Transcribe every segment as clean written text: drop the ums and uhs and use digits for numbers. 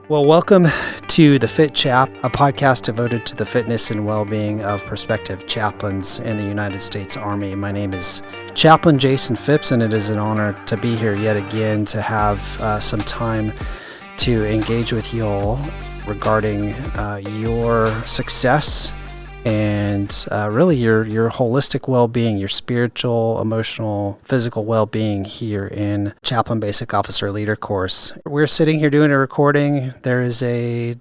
Well, welcome to The Fit Chap, a podcast devoted to the fitness and well-being of prospective chaplains in the United States Army. My name is Chaplain CH Phipps, and it is an honor to be here yet again to have some time to engage with you all regarding your success and really your holistic well-being, your spiritual, emotional, physical well-being here in Chaplain Basic Officer Leader course. We're sitting here doing a recording. There is a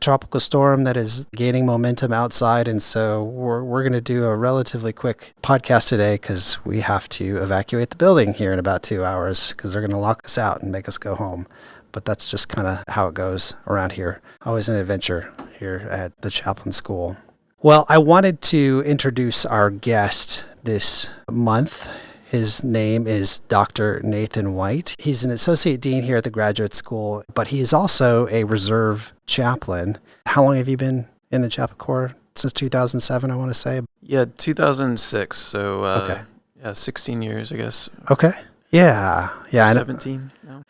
tropical storm that is gaining momentum outside, and so we're going to do a relatively quick podcast today because we have to evacuate the building here in about 2 hours because they're going to lock us out and make us go home. But that's just kind of how it goes around here. Always an adventure here at the Chaplain School. Well, I wanted to introduce our guest this month. His name is Dr. Nathan White. He's an associate dean here at the graduate school, but he is also a reserve chaplain. How long have you been in the Chaplain Corps? Since 2007, I want to say. Yeah, 2006. So, okay. 16 years, I guess. Okay. Yeah. 17 now.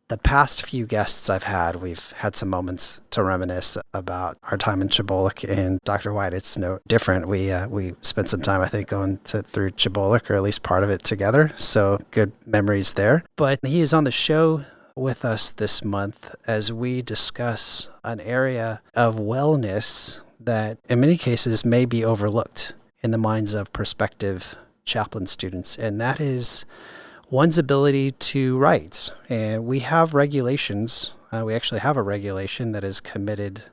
The past few guests I've had, we've had some moments to reminisce about our time in CHBOLC, and Dr. White, it's no different. We spent some time, I think, going through CHBOLC, or at least part of it together, so good memories there. But he is on the show with us this month as we discuss an area of wellness that in many cases may be overlooked in the minds of prospective chaplain students, and that is one's ability to write. And we have regulations. We actually have a regulation that is committed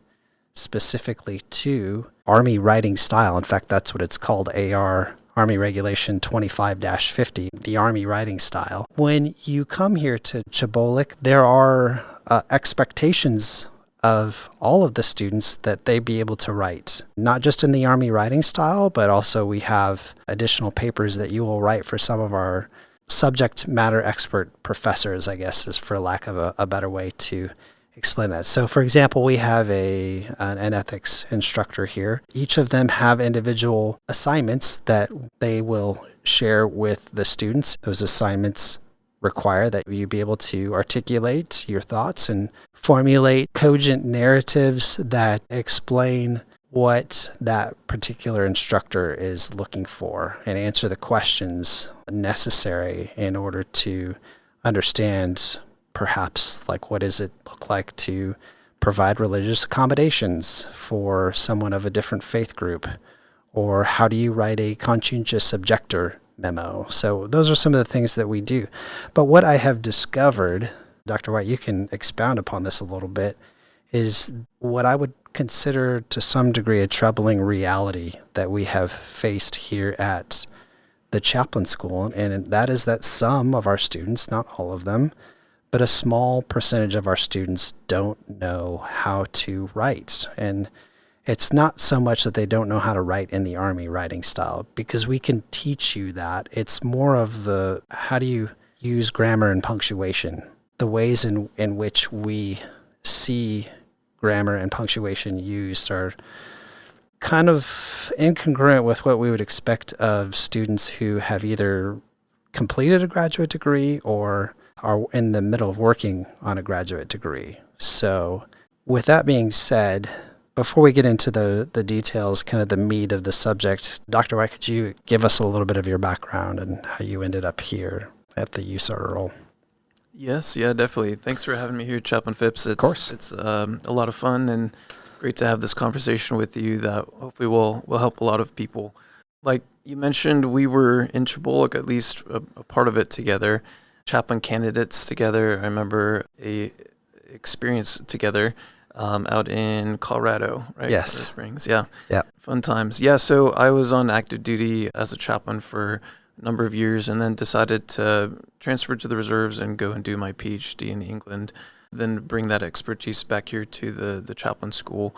specifically to Army writing style. In fact, that's what it's called, Army Regulation 25-50, the Army writing style. When you come here to CHBOLC, there are expectations of all of the students that they be able to write, not just in the Army writing style, but also we have additional papers that you will write for some of our subject matter expert professors, I guess, is for lack of a better way to explain that. So, for example, we have an ethics instructor here. Each of them have individual assignments that they will share with the students. Those assignments require that you be able to articulate your thoughts and formulate cogent narratives that explain what that particular instructor is looking for and answer the questions necessary in order to understand perhaps like what does it look like to provide religious accommodations for someone of a different faith group, or how do you write a conscientious objector memo. So those are some of the things that we do. But what I have discovered, Dr. White, you can expound upon this a little bit, is what I would consider to some degree a troubling reality that we have faced here at the Chaplain School, and that is that some of our students, not all of them, but a small percentage of our students don't know how to write. And it's not so much that they don't know how to write in the Army writing style, because we can teach you that. It's more of the how do you use grammar and punctuation, the ways in which we see grammar and punctuation used are kind of incongruent with what we would expect of students who have either completed a graduate degree or are in the middle of working on a graduate degree. So with that being said, before we get into the details, kind of the meat of the subject, Dr. White, could you give us a little bit of your background and how you ended up here at the USA-IRL? Yes, yeah, definitely. Thanks for having me here, Chaplain Phipps. Of course. It's a lot of fun and great to have this conversation with you that hopefully will help a lot of people. Like you mentioned, we were in CHBOLC, at least a part of it together, chaplain candidates together. I remember a experience together out in Colorado, right? Yes. Springs, yeah. Yeah. Fun times. Yeah, so I was on active duty as a chaplain for number of years and then decided to transfer to the reserves and go and do my PhD in England, then bring that expertise back here to the chaplain school.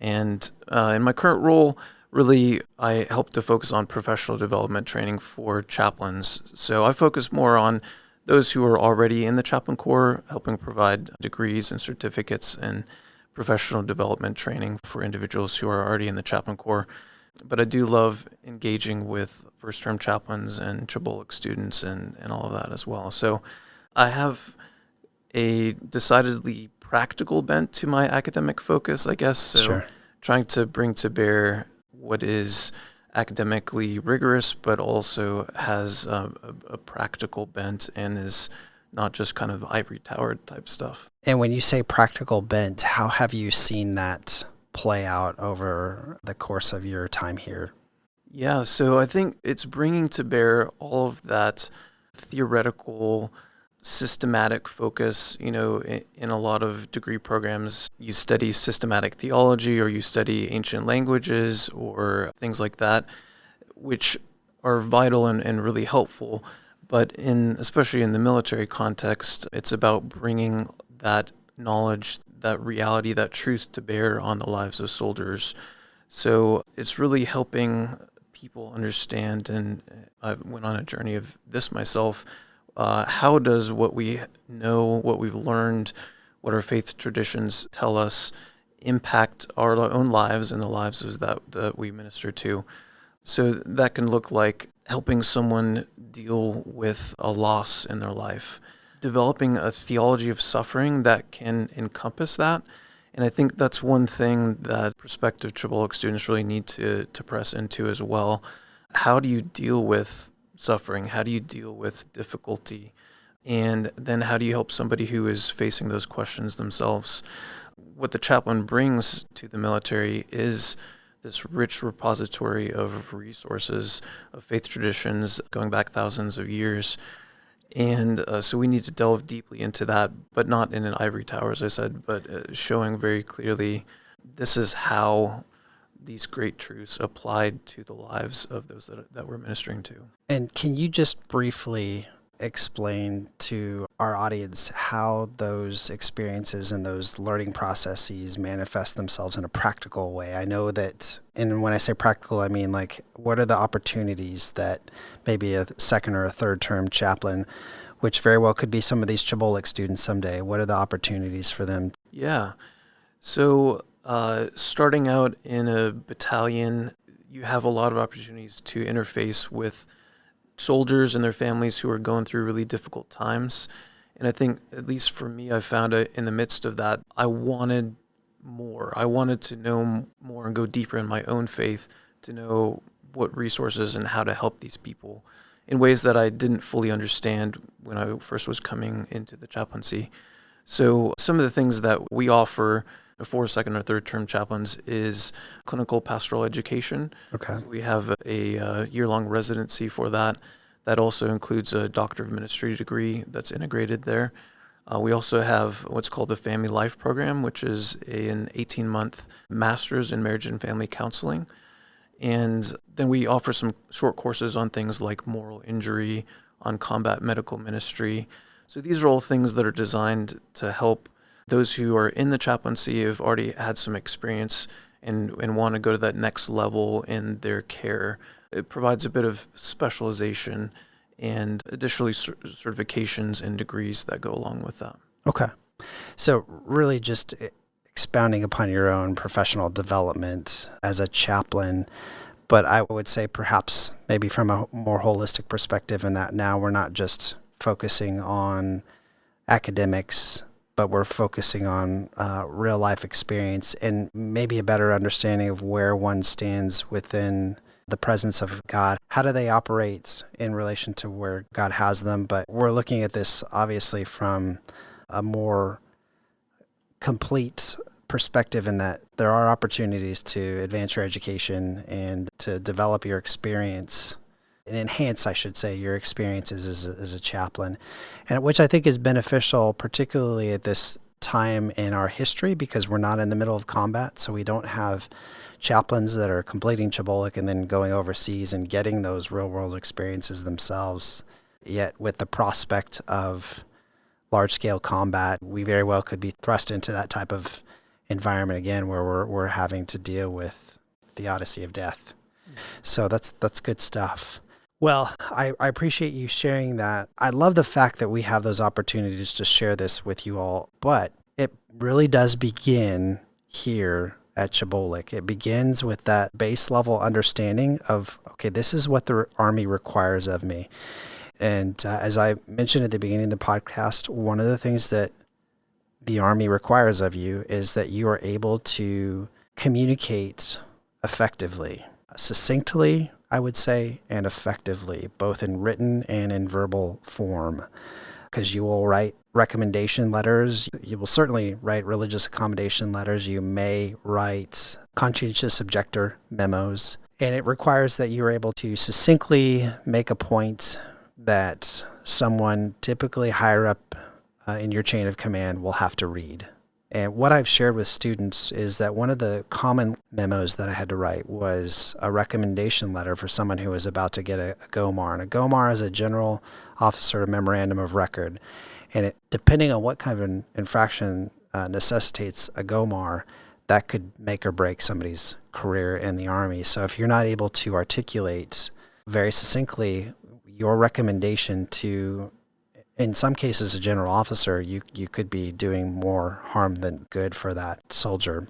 And in my current role, really, I help to focus on professional development training for chaplains. So I focus more on those who are already in the Chaplain Corps, helping provide degrees and certificates and professional development training for individuals who are already in the Chaplain Corps. But I do love engaging with first-term chaplains and CHBOLC students and all of that as well. So I have a decidedly practical bent to my academic focus, I guess. So Sure. trying to bring to bear what is academically rigorous, but also has a practical bent and is not just kind of ivory tower type stuff. And when you say practical bent, how have you seen that play out over the course of your time here? Yeah, so I think it's bringing to bear all of that theoretical, systematic focus. In a lot of degree programs, you study systematic theology or you study ancient languages or things like that, which are vital and really helpful. But especially in the military context, it's about bringing that knowledge, that reality, that truth to bear on the lives of soldiers. So it's really helping people understand, and I went on a journey of this myself. How does what we know, what we've learned, what our faith traditions tell us impact our own lives and the lives that we minister to? So that can look like helping someone deal with a loss in their life, developing a theology of suffering that can encompass that. And I think that's one thing that prospective CHBOLC students really need to press into as well. How do you deal with suffering? How do you deal with difficulty? And then how do you help somebody who is facing those questions themselves? What the chaplain brings to the military is this rich repository of resources, of faith traditions going back thousands of years. And so we need to delve deeply into that, but not in an ivory tower, as I said, but showing very clearly this is how these great truths applied to the lives of those that we're ministering to. And can you just briefly explain to our audience how those experiences and those learning processes manifest themselves in a practical way? I know that, and when I say practical, I mean like, what are the opportunities that maybe a second or a third term chaplain, which very well could be some of these CHBOLC students someday, what are the opportunities for them? Yeah. So starting out in a battalion, you have a lot of opportunities to interface with soldiers and their families who are going through really difficult times. And I think, at least for me, I found it in the midst of that, I wanted more. I wanted to know more and go deeper in my own faith to know what resources and how to help these people in ways that I didn't fully understand when I first was coming into the chaplaincy. So some of the things that we offer for second or third term chaplains is clinical pastoral education. Okay. So we have a year-long residency for that. That also includes a Doctor of Ministry degree that's integrated there. We also have what's called the Family Life Program, which is an 18-month master's in marriage and family counseling. And then we offer some short courses on things like moral injury, on combat medical ministry. So these are all things that are designed to help those who are in the chaplaincy, have already had some experience and want to go to that next level in their care. It provides a bit of specialization and additionally certifications and degrees that go along with that. Okay. So really just expounding upon your own professional development as a chaplain, but I would say perhaps maybe from a more holistic perspective in that now we're not just focusing on academics, but we're focusing on real life experience and maybe a better understanding of where one stands within the presence of God. How do they operate in relation to where God has them? But we're looking at this obviously from a more complete perspective in that there are opportunities to advance your education and to develop your experience and enhance, I should say, your experiences as a chaplain, and which I think is beneficial, particularly at this time in our history, because we're not in the middle of combat, so we don't have chaplains that are completing CHBOLC and then going overseas and getting those real-world experiences themselves. Yet with the prospect of large-scale combat, we very well could be thrust into that type of environment again, where we're having to deal with the odyssey of death. So that's good stuff. Well, I appreciate you sharing that. I love the fact that we have those opportunities to share this with you all, but it really does begin here at CHBOLC. It begins with that base level understanding of, okay, this is what the Army requires of me. And as I mentioned at the beginning of the podcast, one of the things that the Army requires of you is that you are able to communicate effectively, succinctly, I would say, and effectively, both in written and in verbal form, because you will write recommendation letters. You will certainly write religious accommodation letters. You may write conscientious objector memos, and it requires that you are able to succinctly make a point that someone typically higher up in your chain of command will have to read. And what I've shared with students is that one of the common memos that I had to write was a recommendation letter for someone who was about to get a GOMAR. And a GOMAR is a General Officer Memorandum of Record. And depending on what kind of an infraction necessitates a GOMAR, that could make or break somebody's career in the Army. So if you're not able to articulate very succinctly your recommendation to, in some cases, a general officer, you could be doing more harm than good for that soldier.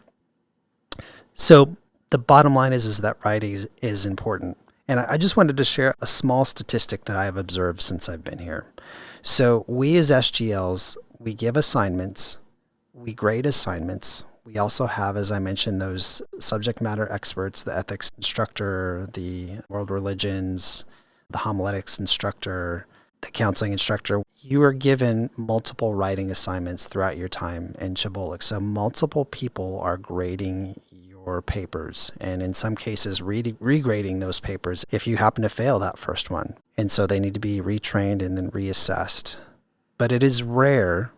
So the bottom line is that writing is important. And I just wanted to share a small statistic that I have observed since I've been here. So we as SGLs, we give assignments, we grade assignments. We also have, as I mentioned, those subject matter experts, the ethics instructor, the world religions, the homiletics instructor, the counseling instructor. You are given multiple writing assignments throughout your time in CHBOLC. So multiple people are grading your papers, and in some cases regrading those papers if you happen to fail that first one. And so they need to be retrained and then reassessed. But it is rare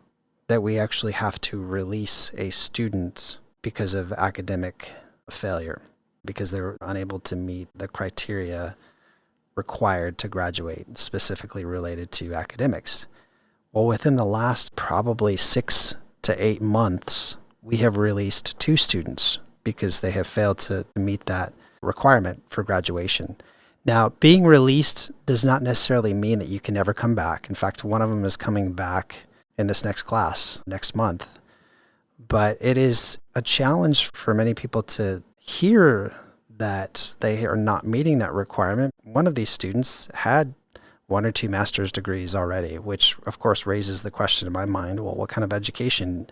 that we actually have to release a student because of academic failure, because they were unable to meet the criteria required to graduate, specifically related to academics. Well, within the last probably 6 to 8 months, we have released 2 students because they have failed to meet that requirement for graduation. Now, being released does not necessarily mean that you can never come back. In fact, one of them is coming back in this next class next month. But it is a challenge for many people to hear that they are not meeting that requirement. One of these students had 1 or 2 master's degrees already, which of course raises the question in my mind, well, what kind of education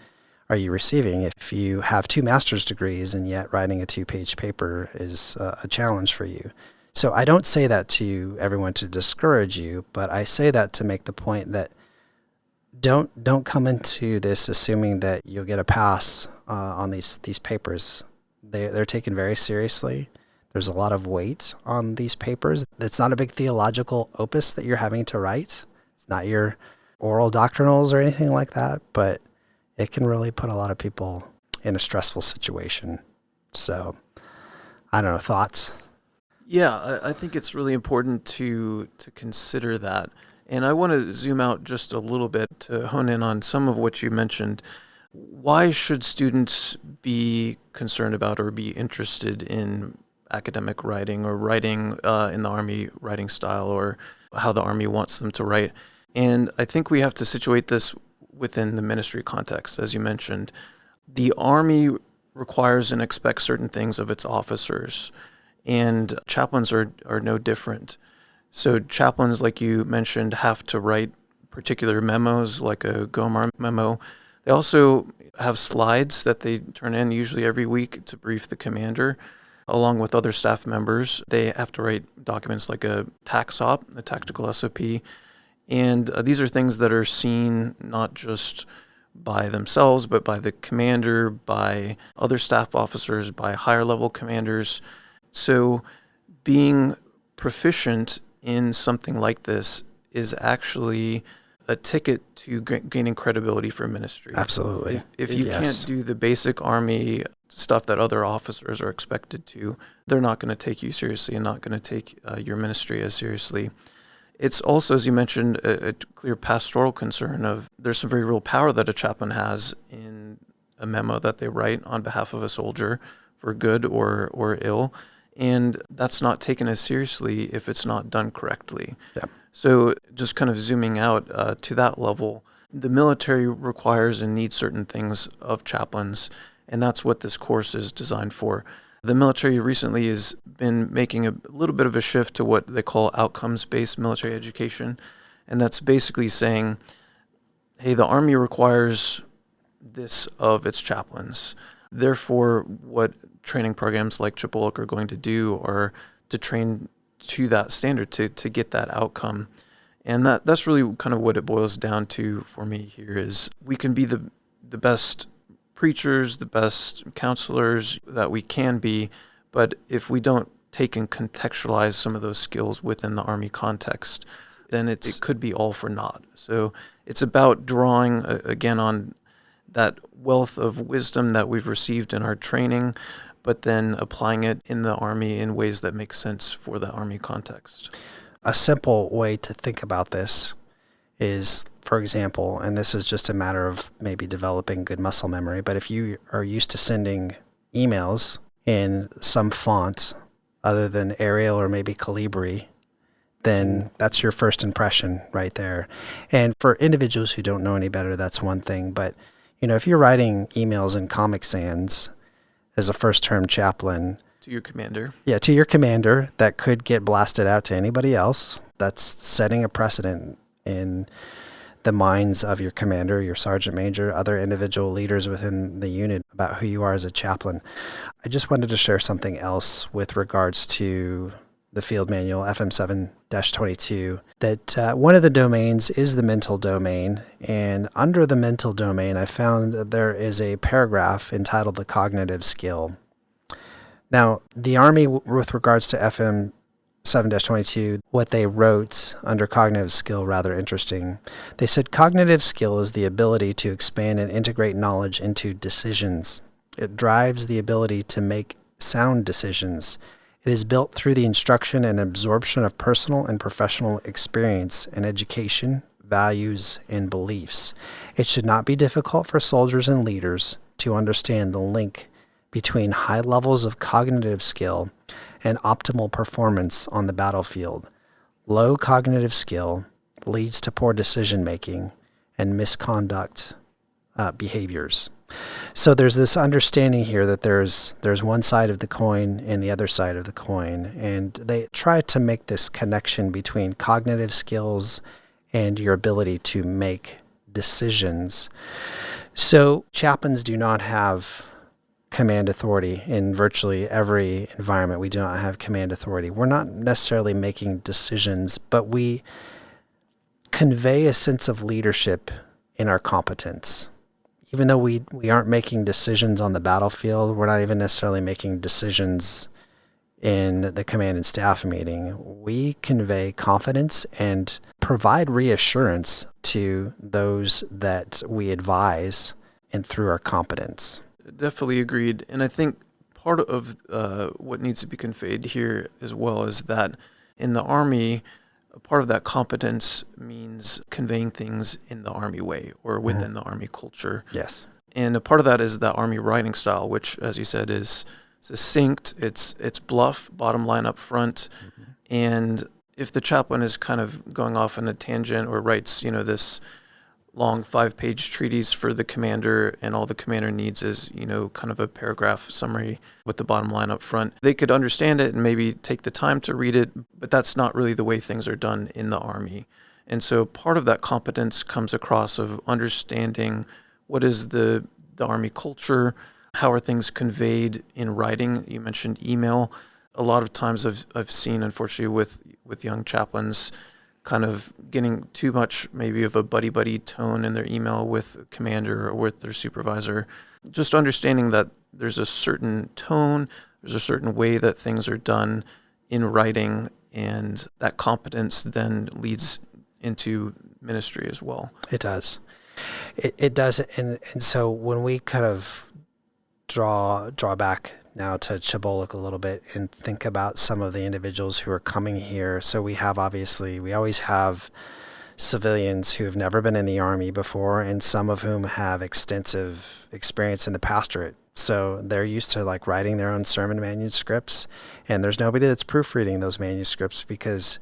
are you receiving if you have 2 master's degrees and yet writing a 2-page paper is a challenge for you? So I don't say that to everyone to discourage you, but I say that to make the point that don't come into this assuming that you'll get a pass on these papers. They're taken very seriously. There's a lot of weight on these papers. It's not a big theological opus that you're having to write. It's not your oral doctrinals or anything like that, but it can really put a lot of people in a stressful situation. So, I don't know, thoughts? Yeah, I think it's really important to consider that. And I want to zoom out just a little bit to hone in on some of what you mentioned. Why should students be concerned about or be interested in academic writing or writing in the Army writing style or how the Army wants them to write? And I think we have to situate this within the ministry context. As you mentioned, the Army requires and expects certain things of its officers, and chaplains are no different. So chaplains, like you mentioned, have to write particular memos, like a GOMAR memo. They also have slides that they turn in usually every week to brief the commander, along with other staff members. They have to write documents like a TACSOP, a tactical SOP. And these are things that are seen not just by themselves, but by the commander, by other staff officers, by higher level commanders. So being proficient in something like this is actually a ticket to gaining credibility for ministry. Absolutely. If you can't do the basic Army stuff that other officers are expected to, they're not going to take you seriously and not going to take your ministry as seriously. It's also, as you mentioned, a clear pastoral concern of there's some very real power that a chaplain has in a memo that they write on behalf of a soldier for good or ill. And that's not taken as seriously if it's not done correctly. Yeah. So just kind of zooming out to that level, the military requires and needs certain things of chaplains, and that's what this course is designed for. The military recently has been making a little bit of a shift to what they call outcomes-based military education, and that's basically saying, hey, the Army requires this of its chaplains. Therefore, what training programs like CHBOLC are going to do are to train to that standard, to get that outcome. And that's really kind of what it boils down to for me here is we can be the best preachers, the best counselors that we can be, but if we don't take and contextualize some of those skills within the Army context, then it could be all for naught. So it's about drawing, again, on that wealth of wisdom that we've received in our training, but then applying it in the Army in ways that make sense for the Army context. A simple way to think about this is, for example, and this is just a matter of maybe developing good muscle memory, but if you are used to sending emails in some font other than Arial or maybe Calibri, then that's your first impression right there. And for individuals who don't know any better, that's one thing. But, if you're writing emails in Comic Sans as a first-term chaplain, to your commander. Yeah, to your commander, that could get blasted out to anybody else. That's setting a precedent in the minds of your commander, your sergeant major, other individual leaders within the unit about who you are as a chaplain. I just wanted to share something else with regards to the field manual, FM 7-22, that one of the domains is the mental domain. And under the mental domain, I found that there is a paragraph entitled the cognitive skill. Now, the Army, with regards to FM 7-22, what they wrote under cognitive skill, rather interesting. They said cognitive skill is the ability to expand and integrate knowledge into decisions. It drives the ability to make sound decisions. It is built through the instruction and absorption of personal and professional experience and education, values, and beliefs. It should not be difficult for soldiers and leaders to understand the link between high levels of cognitive skill and optimal performance on the battlefield. Low cognitive skill leads to poor decision-making and misconduct behaviors. So there's this understanding here that there's one side of the coin and the other side of the coin, and they try to make this connection between cognitive skills and your ability to make decisions. So chaplains do not have command authority in virtually every environment. We do not have command authority. We're not necessarily making decisions, but we convey a sense of leadership in our competence. Even though we aren't making decisions on the battlefield, we're not even necessarily making decisions in the command and staff meeting. We convey confidence and provide reassurance to those that we advise and through our competence. Definitely agreed. And I think part of what needs to be conveyed here as well is that in the Army, a part of that competence means conveying things in the Army way or within the Army culture. Yes. And a part of that is the Army writing style, which, as you said, is succinct. It's bluff, bottom line up front. And if the chaplain is kind of going off on a tangent or writes, this long 5-page treatise for the commander, and all the commander needs is, kind of a paragraph summary with the bottom line up front, they could understand it and maybe take the time to read it, but that's not really the way things are done in the Army. And so part of that competence comes across of understanding what is the Army culture, how are things conveyed in writing. You mentioned email. A lot of times I've seen, unfortunately, with young chaplains, kind of getting too much maybe of a buddy-buddy tone in their email with commander or with their supervisor. Just understanding that there's a certain tone, there's a certain way that things are done in writing, and that competence then leads into ministry as well. It does. It does. And so when we kind of draw back now to CHBOLC a little bit and think about some of the individuals who are coming here. So we always have civilians who have never been in the Army before, and some of whom have extensive experience in the pastorate. So they're used to writing their own sermon manuscripts, and there's nobody that's proofreading those manuscripts because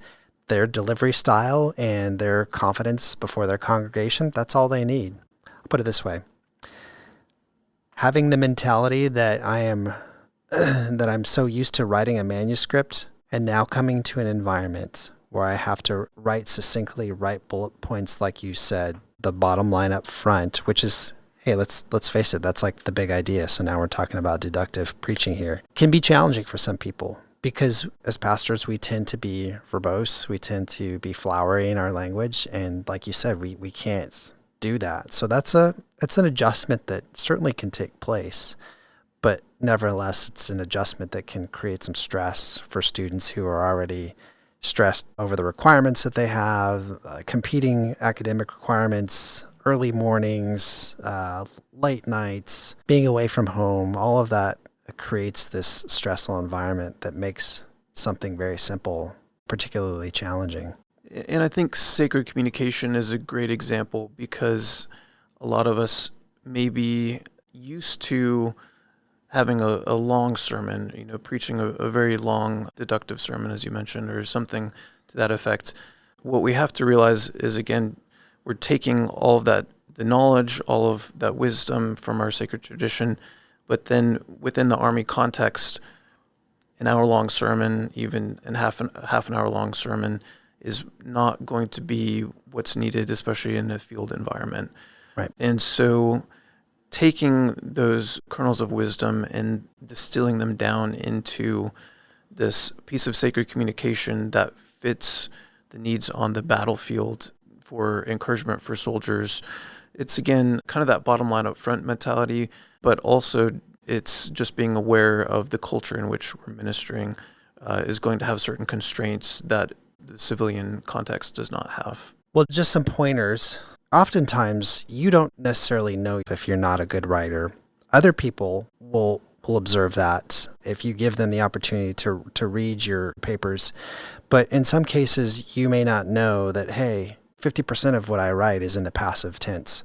their delivery style and their confidence before their congregation, that's all they need. I'll put it this way. Having the mentality that I'm so used to writing a manuscript, and now coming to an environment where I have to write succinctly, write bullet points like you said, the bottom line up front, which is, hey, let's face it, that's like the big idea. So now we're talking about deductive preaching here. Can be challenging for some people because as pastors, we tend to be verbose. We tend to be flowery in our language. And like you said, we can't do that. So that's an adjustment that certainly can take place. But nevertheless, it's an adjustment that can create some stress for students who are already stressed over the requirements that they have, competing academic requirements, early mornings, late nights, being away from home. All of that creates this stressful environment that makes something very simple particularly challenging. And I think sacred communication is a great example because a lot of us may be used to having a long sermon, preaching a very long deductive sermon, as you mentioned, or something to that effect. What we have to realize is, again, we're taking all of that, the knowledge, all of that wisdom from our sacred tradition, but then within the Army context, an hour-long sermon, even a half an hour-long sermon, is not going to be what's needed, especially in a field environment. Right. And so taking those kernels of wisdom and distilling them down into this piece of sacred communication that fits the needs on the battlefield for encouragement for soldiers. It's, again, kind of that bottom line up front mentality, but also it's just being aware of the culture in which we're ministering is going to have certain constraints that the civilian context does not have. Well, just some pointers. Oftentimes, you don't necessarily know if you're not a good writer. Other people will observe that if you give them the opportunity to read your papers. But in some cases, you may not know that, hey, 50% of what I write is in the passive tense.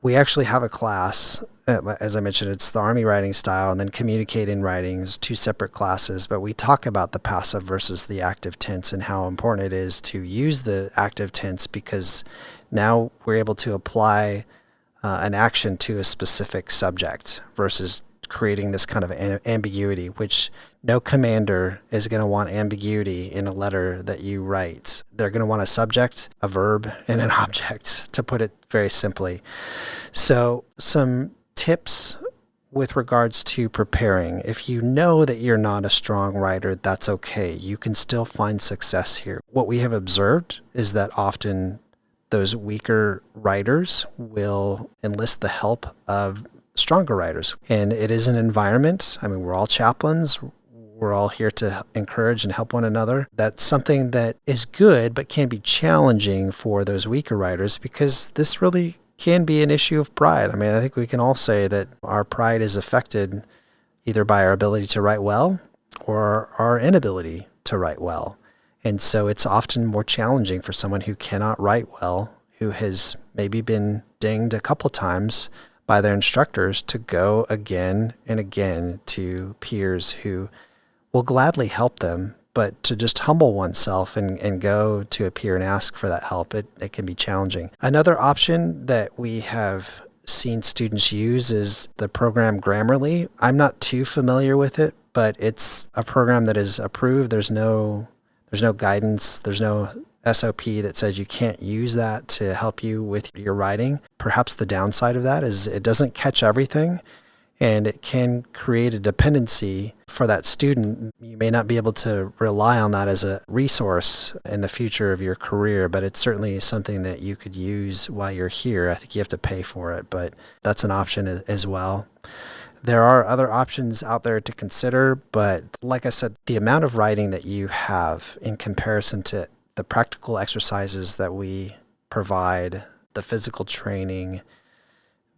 We actually have a class, as I mentioned, it's the Army writing style, and then communicating writing is two separate classes, but we talk about the passive versus the active tense and how important it is to use the active tense because now we're able to apply an action to a specific subject versus creating this kind of ambiguity, which no commander is going to want ambiguity in a letter that you write. They're going to want a subject, a verb, and an object, to put it very simply. So some tips with regards to preparing. If you know that you're not a strong writer, that's okay. You can still find success here. What we have observed is that often those weaker writers will enlist the help of stronger writers. And it is an environment. I mean, we're all chaplains. We're all here to encourage and help one another. That's something that is good, but can be challenging for those weaker writers because this really can be an issue of pride. I mean, I think we can all say that our pride is affected either by our ability to write well or our inability to write well. And so it's often more challenging for someone who cannot write well, who has maybe been dinged a couple times by their instructors, to go again and again to peers who will gladly help them, but to just humble oneself and go to a peer and ask for that help, it can be challenging. Another option that we have seen students use is the program Grammarly. I'm not too familiar with it, but it's a program that is approved. There's no guidance. There's no SOP that says you can't use that to help you with your writing. Perhaps the downside of that is it doesn't catch everything, and it can create a dependency for that student. You may not be able to rely on that as a resource in the future of your career, but it's certainly something that you could use while you're here. I think you have to pay for it, but that's an option as well. There are other options out there to consider, but like I said, the amount of writing that you have in comparison to the practical exercises that we provide, the physical training,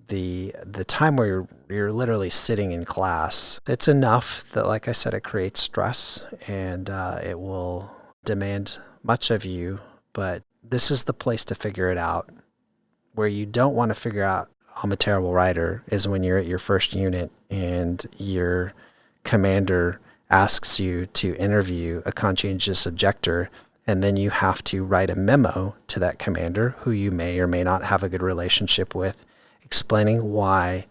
the time where you're literally sitting in class, it's enough that, like I said, it creates stress and it will demand much of you. But this is the place to figure it out. Where you don't want to figure out I'm a terrible writer is when you're at your first unit and your commander asks you to interview a conscientious objector, and then you have to write a memo to that commander who you may or may not have a good relationship with, explaining why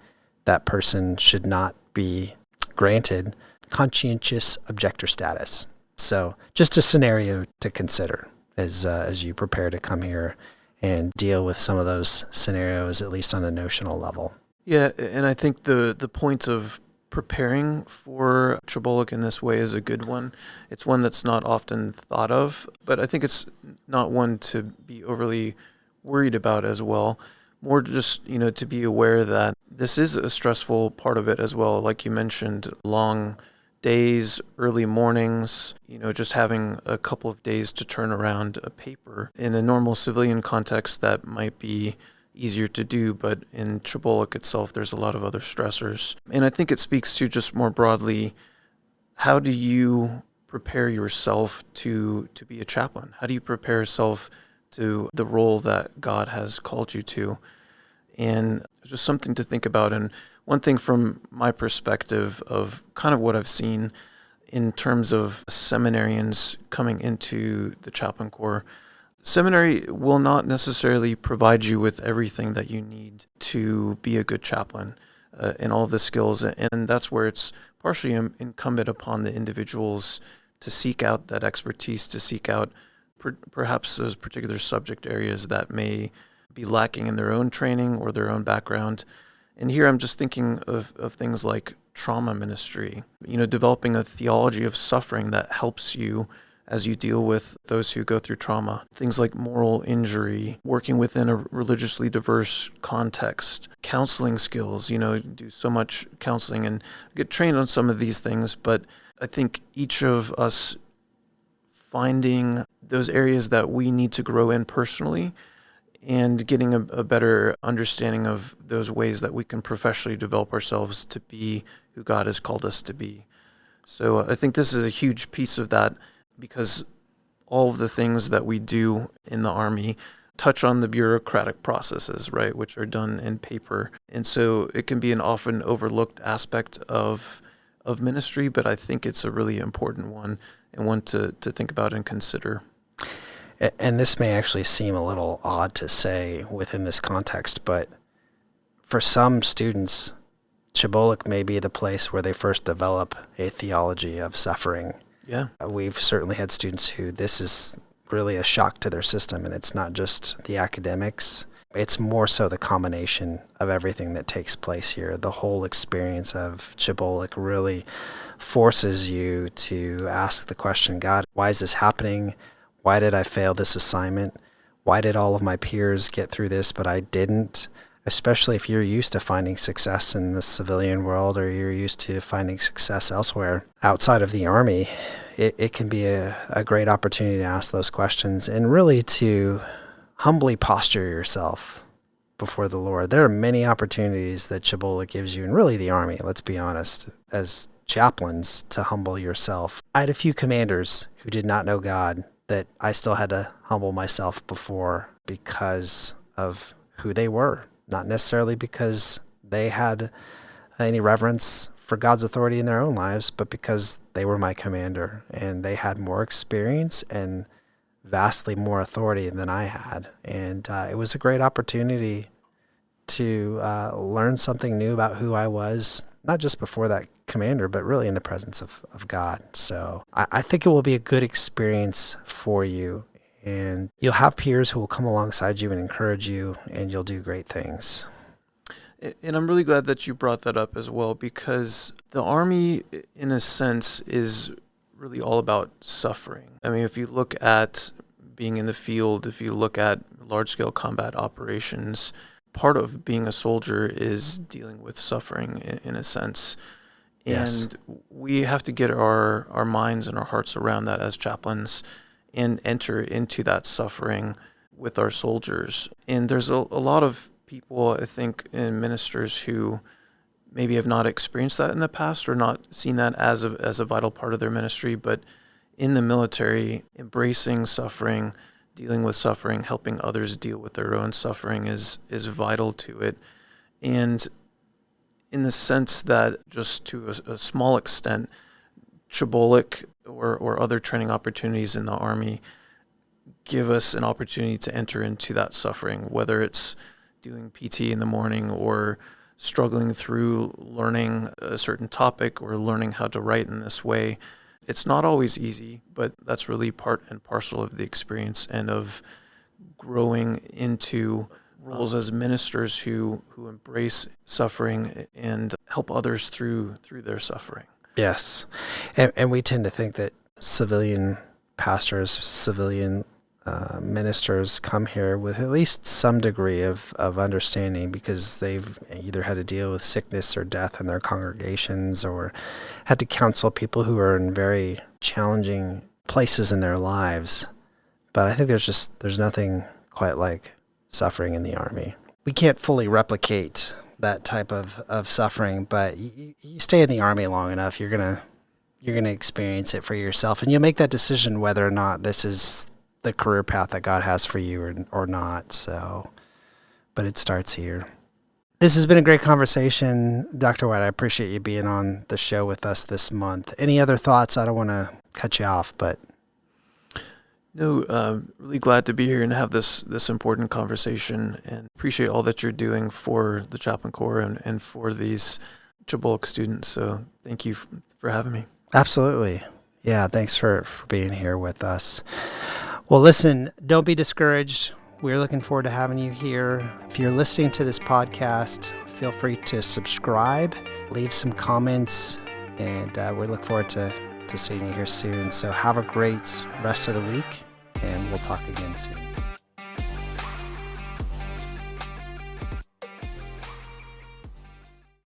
that person should not be granted conscientious objector status. So just a scenario to consider as you prepare to come here and deal with some of those scenarios, at least on a notional level. Yeah, and I think the point of preparing for CHBOLC in this way is a good one. It's one that's not often thought of, but I think it's not one to be overly worried about as well. More just, to be aware that this is a stressful part of it as well. Like you mentioned, long days, early mornings, just having a couple of days to turn around a paper. In a normal civilian context, that might be easier to do, but in CHBOLC itself, there's a lot of other stressors. And I think it speaks to just more broadly, how do you prepare yourself to be a chaplain? How do you prepare yourself to the role that God has called you to? And just something to think about. And one thing from my perspective of kind of what I've seen in terms of seminarians coming into the Chaplain Corps, seminary will not necessarily provide you with everything that you need to be a good chaplain and all the skills. And that's where it's partially incumbent upon the individuals to seek out that expertise, to seek out perhaps those particular subject areas that may be lacking in their own training or their own background. And here I'm just thinking of things like trauma ministry, developing a theology of suffering that helps you as you deal with those who go through trauma. Things like moral injury, working within a religiously diverse context, counseling skills, do so much counseling and get trained on some of these things. But I think each of us finding those areas that we need to grow in personally and getting a better understanding of those ways that we can professionally develop ourselves to be who God has called us to be. So I think this is a huge piece of that, because all of the things that we do in the Army touch on the bureaucratic processes, right, which are done in paper. And so it can be an often overlooked aspect of ministry, but I think it's a really important one and one to think about and consider. And this may actually seem a little odd to say within this context, but for some students, CHBOLC may be the place where they first develop a theology of suffering. Yeah. We've certainly had students who this is really a shock to their system, and it's not just the academics. It's more so the combination of everything that takes place here. The whole experience of CHBOLC really forces you to ask the question, God, why is this happening? Why did I fail this assignment? Why did all of my peers get through this, but I didn't? Especially if you're used to finding success in the civilian world, or you're used to finding success elsewhere outside of the Army, it can be a great opportunity to ask those questions and really to humbly posture yourself before the Lord. There are many opportunities that CHBOLC gives you, and really the Army, let's be honest, as chaplains, to humble yourself. I had a few commanders who did not know God that I still had to humble myself before because of who they were. Not necessarily because they had any reverence for God's authority in their own lives, but because they were my commander and they had more experience and vastly more authority than I had. And it was a great opportunity to learn something new about who I was, not just before that commander, but really in the presence of God. So I think it will be a good experience for you. And you'll have peers who will come alongside you and encourage you, and you'll do great things. And I'm really glad that you brought that up as well, because the Army, in a sense, is really all about suffering. I mean, if you look at being in the field, if you look at large-scale combat operations, part of being a soldier is dealing with suffering in a sense. Yes. And we have to get our minds and our hearts around that as chaplains and enter into that suffering with our soldiers. And there's a lot of people, I think, and ministers who maybe have not experienced that in the past or not seen that as a vital part of their ministry, but in the military, embracing suffering, dealing with suffering, helping others deal with their own suffering is vital to it. And in the sense that, just to a small extent, CHBOLC or other training opportunities in the Army give us an opportunity to enter into that suffering, whether it's doing PT in the morning or struggling through learning a certain topic or learning how to write in this way. It's not always easy, but that's really part and parcel of the experience and of growing into roles as ministers who embrace suffering and help others through their suffering. Yes. And we tend to think that civilian pastors, civilian ministers come here with at least some degree of understanding because they've either had to deal with sickness or death in their congregations or had to counsel people who are in very challenging places in their lives. But I think there's nothing quite like suffering in the Army. We can't fully replicate that type of suffering, but you stay in the Army long enough, you're gonna experience it for yourself, and you'll make that decision whether or not this is the career path that God has for you or not. So, but it starts here. This has been a great conversation, Dr. White. I appreciate you being on the show with us this month. Any other thoughts? I don't want to cut you off, but No, really glad to be here and have this important conversation, and appreciate all that you're doing for the Chaplain Corp and for these CHBOLC students. So thank you for having me. Absolutely. Yeah, thanks for being here with us. Well, listen, don't be discouraged. We're looking forward to having you here. If you're listening to this podcast, feel free to subscribe, leave some comments, and we look forward to seeing you here soon. So have a great rest of the week, and we'll talk again soon.